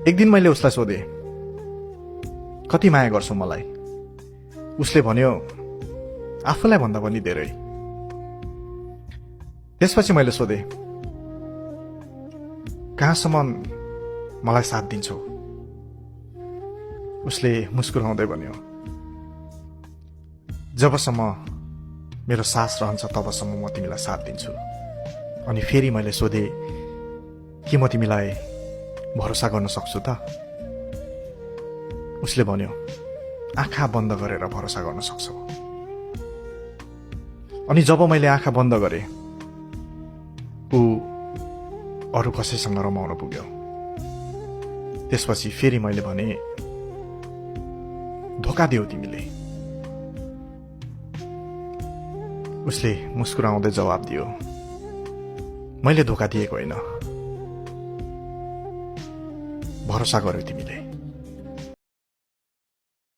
एक दिन मैले उसलाई सोधे, कति माया गर्छौ मलाई? उसले भन्यो, आफूलाई भन्दा पनि धेरै। त्यसपछि मैले सोधे, कहाँसम्म मलाई साथ दिन्छौ? उसले मुस्कुराउँदै भन्यो, जबसम्म मेरो सास रहन्छ तबसम्म म तिमीलाई साथ दिन्छु। अनि फेरि मैले सोधे, के म तिमीलाई भरोसा गर्न सक्छु त? उसले भन्यो, आँखा बन्द गरेर भरोसा गर्न सक्छौ। अनि जब मैले आँखा बन्द गरे, ऊ अरू कसैसँग रमाउन पुग्यो। त्यसपछि फेरि मैले भने, धोका दियौ तिमीले। उसले मुस्कुराउँदै जवाब दियो, मैले धोका दिएको होइन, भरोसा गर्यौ तिमीले।